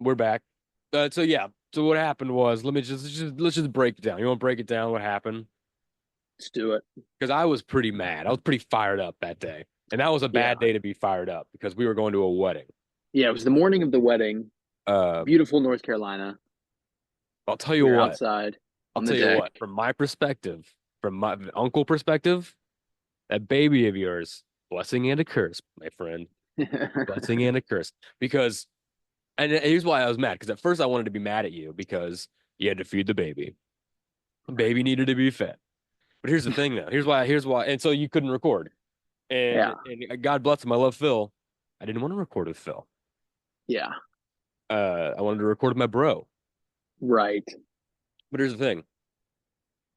We're back. So yeah. So what happened was, let's just break it down. You want to break it down? What happened? Let's do it. Because I was pretty mad. I was pretty fired up that day, and that was a Yeah. bad day to be fired up because we were going to a wedding. Yeah, it was the morning of the wedding. Uh, Beautiful North Carolina. I'll tell you We were what. outside I'll on the tell you deck. what. From my perspective, from my uncle perspective, that baby of yours, blessing and a curse, my friend, blessing and a curse. Because, and here's why I was mad. Because at first I wanted to be mad at you because you had to feed the baby. The baby needed to be fed. But here's the thing, though. Here's why. And so you couldn't record. Yeah. And God bless him. I love Phil. I didn't want to record with Phil. Yeah. I wanted to record with my bro. Right. But here's the thing.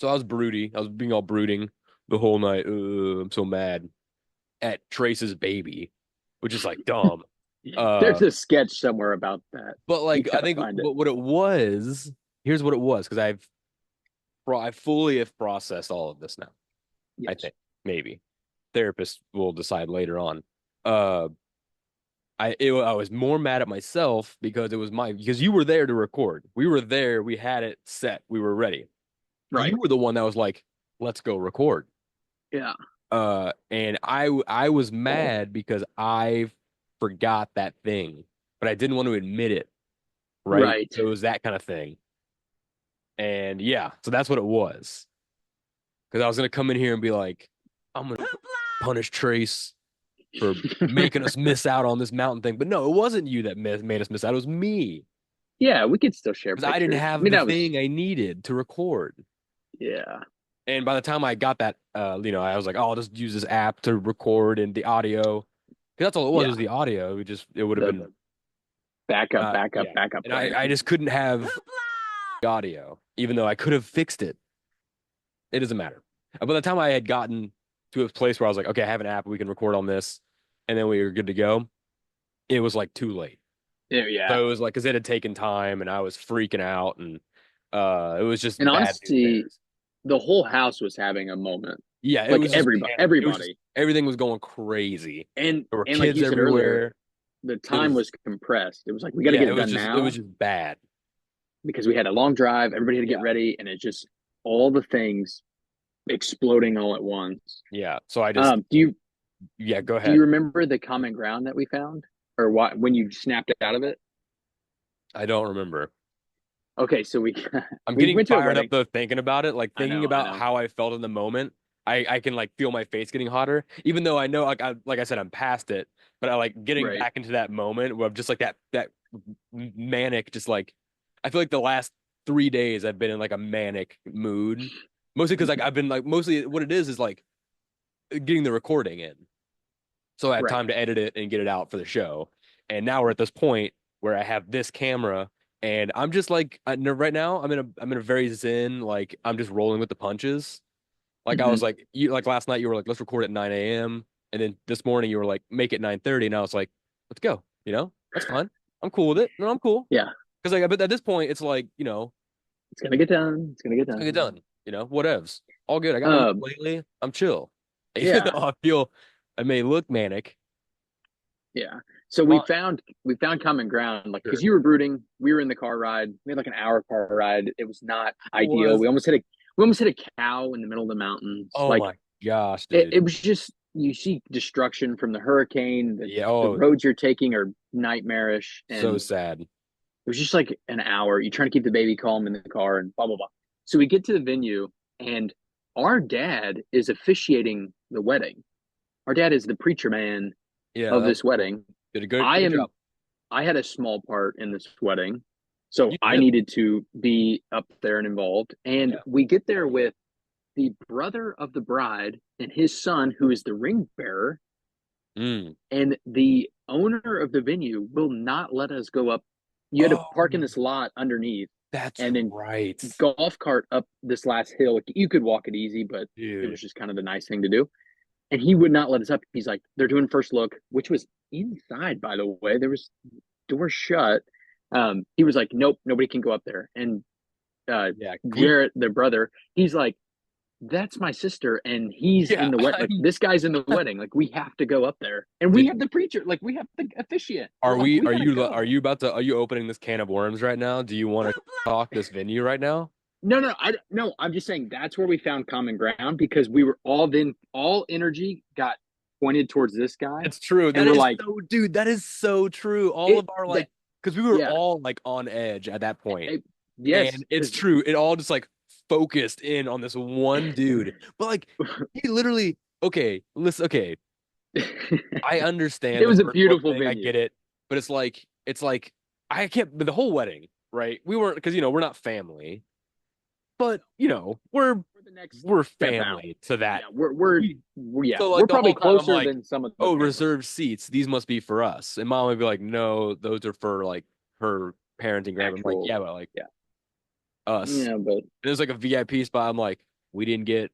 So I was broody. I was being all brooding the whole night. I'm so mad at Trace's baby, which is like dumb. There's Uh, a sketch somewhere about that. but You like I gotta think find it. what it was. Here's what it was because I fully have processed all of this now. I Yes. think maybe therapist will decide later on. Uh, I was more mad at myself because because you were there to record. We were there. We had it set. We were ready. You Right. were the one that was like, "Let's go record." Yeah. And I was mad because I forgot that thing, but I didn't want to admit it. Right. Right. So it was that kind of thing. And yeah, so that's what it was. Because I was gonna come in here and be like, I'm gonna punish Trace for making us miss out on this mountain thing. But no, it wasn't you that made us miss out. It was me. Yeah, we could still share Because I didn't pictures. I have mean, the that was, thing I needed to record. yeah. And by the time I got that, I was like, oh, I'll just use this app to record and the audio. Because that's all it Yeah. was the audio. It would have The been, backup, backup, yeah. backup And plan. I just couldn't have the audio, even though I could have fixed it. It doesn't matter. By the time I had gotten to a place where I was like, okay, I have an app, we can record on this, and then we were good to go, it was like too late. Yeah, yeah. So it was like, because it had taken time and I was freaking out and it was just And bad news honestly, bears. the whole house was having a moment. Yeah, it Like was just everybody, panic. It was just everybody. everything was going crazy. There were And like kids you said earlier, everywhere. the It time was was compressed. It was like we got to yeah, get it done it was now just bad. because we had a long drive. Everybody had to get Yeah, ready, and it just all the things exploding all at once. yeah. So I just Um, do you yeah, go do you ahead. remember the common ground that we found, or what when you snapped out of it? I don't remember. Okay, so we I'm we getting went to a fired up wedding. though thinking about it, like thinking I about know. how I felt in the moment. I can like feel my face getting hotter, even though I know like I said I'm past it, but I like getting Right. back into that moment where I'm just like that manic, just like I feel like the last 3 days I've been in like a manic mood, mostly because like I've been like mostly what it is like getting the recording in, so I have Right. time to edit it and get it out for the show. And now we're at this point where I have this camera and I'm just like right now I'm in a very zen, like I'm just rolling with the punches. Like I Hmm. was like you like last night you were like let's record at 9 a.m. and then this morning you were like make it 9:30 and I was like let's go. That's fine. I'm cool with it. No, I'm cool. Yeah, Because like but at this point it's like it's gonna get done. It's gonna get it's gonna get done. done. Whatevs. All good. I got my Um, ukulele. I'm chill. Even yeah, though I may look manic. yeah. So Fine. we found common ground, like because Sure. you were brooding, we were in the car ride. We had like an hour car ride. It was not It ideal. was. We almost hit a cow in the middle of the mountains. Oh Like my gosh, dude. it was just you see destruction from the hurricane. Yeah. The Oh, roads you're taking are nightmarish, and so it sad. was just like an hour. You trying to keep the baby calm in the car, and blah blah blah. So we get to the venue, and our dad is officiating the wedding. Our dad is the preacher man Yeah, of that was this cool. wedding. Did a good I great am job. I had a small part in this wedding, so You I did. needed to be up there and involved. And Yeah. we get there with the brother of the bride and his son, who is the ring bearer, Mm. and the owner of the venue will not let us go up. You had to Oh, park in this lot underneath that's and then right, golf cart up this last hill. You could walk it easy, but it dude. was just kind of the nice thing to do. And he would not let us up. He's like, they're doing first look, which was inside, by the way. There was door shut. He was like, nope, nobody can go up there. And Yeah. Can we? Jarrett, their brother, he's like, that's my sister, and he's Yeah, in the wet. Like this guy's in the wedding. Like we have to go up there, and we did have the preacher. Like we have the officiant. We're are like we we gotta are go. you about to are you opening this can of worms right now? Do you want to talk this venue right now? No, no, I no. I'm just saying that's where we found common ground because we were all energy got pointed towards this guy, It's true. and That we're is like so, dude. That is so true. All it of our that like, because we were yeah, all like on edge at that point, it, yes, and it's because true. It all just like focused in on this one dude. But like, he literally, okay, listen, okay. I understand it the was a first look beautiful thing. I venue. get it, but it's like I can't. But the whole wedding, right? We weren't because we're not family, but We're the next we're step out. family to that. Yeah, we're We yeah, So we're like the probably whole time I'm closer like, than some of the oh, family. reserved seats. These must be for us. And mom would be like, no, those are for like her parents and grandma. I'm like, Actual, yeah, but like yeah, us. yeah, but And there's like a VIP spot. I'm like, we didn't get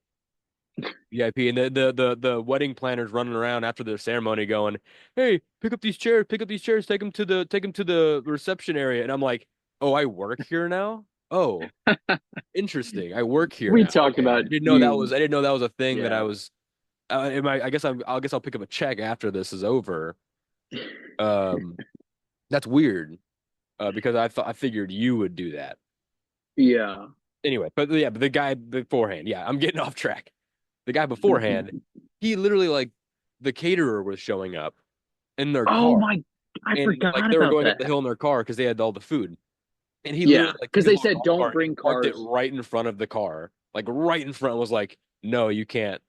VIP. And the wedding planners running around after the ceremony going, hey, pick up these chairs, take them to the reception area. And I'm like, oh, I work here now? Oh, interesting. I work here we now. talked Okay. about you. I didn't know that was a thing that I Yeah, was I guess I guess I'll pick up a check after this is over. Um, that's weird. Because I figured you would do that yeah. anyway. But yeah, but the guy beforehand, yeah, I'm getting off track. The guy beforehand, he literally like the caterer was showing up in their Oh car, my, I and like forgot they were about going up the that. hill in their car because they had all the food, and he Yeah, literally like took because his they little said golf don't cart and bring parked it cars. right in front of the car, like right in front. Was like, no, you can't.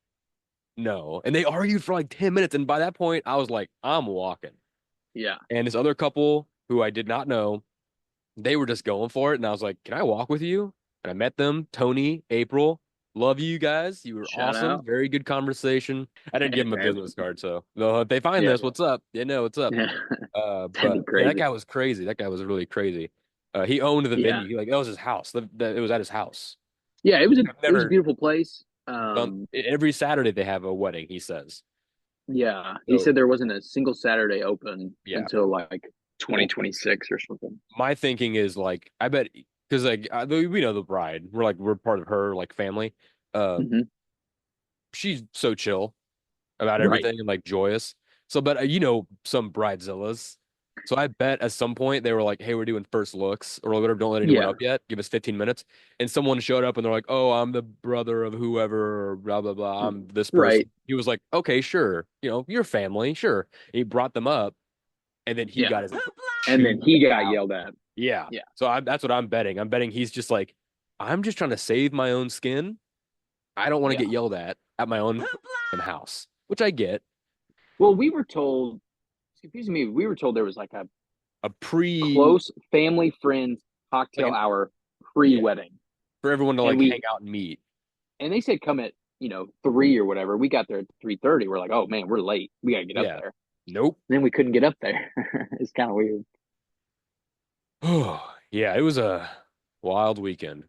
No, and they argued for like 10 minutes, and by that point, I was like, I'm walking. Yeah, And this other couple who I did not know, they were just going for it. And I was like, can I walk with you? And I met them, Tony, April. Love you guys. You were shout awesome. out. Very good conversation. I didn't give them a business card, so no, if they find Yeah, this, what's up? They know what's up. yeah. That'd be But yeah, that crazy. guy was crazy. That guy was really crazy. He owned the Yeah, venue. He, like that was his house. It was at his house. yeah. I've It was a never beautiful place. done. Every Saturday they have a wedding. He says. Yeah. He So said there wasn't a single Saturday open yeah. until like Well, 2026 or something. my thinking is like I bet because like we know the bride. We're part of her like family. Hmm. She's so chill about Right. everything and like joyous. So, but some bridezillas. So I bet at some point they were like, "Hey, we're doing first looks or whatever. Don't let anyone Yeah. up yet. Give us 15 minutes." And someone showed up and they're like, "Oh, I'm the brother of whoever or blah blah blah. I'm this Right. person." He was like, "Okay, sure. Your family, sure." He brought them up and then he Yeah. got his And then chewed he got out. yelled at. Yeah. Yeah. So that's what I'm betting. I'm betting he's just like, I'm just trying to save my own skin. I don't want to Yeah. get yelled at my own house, which I get. Well, we were told, it's confusing me. We were told there was like a A pre close family friends like cocktail an hour yeah pre-wedding. for everyone to And like hang we out and meet. and they said come at, 3 or whatever. We got there at 3:30. We're like, "Oh man, we're late. We got to get up Yeah. there." Nope. And then we couldn't get up there. It's kind of weird. Oh, yeah, it was a wild weekend.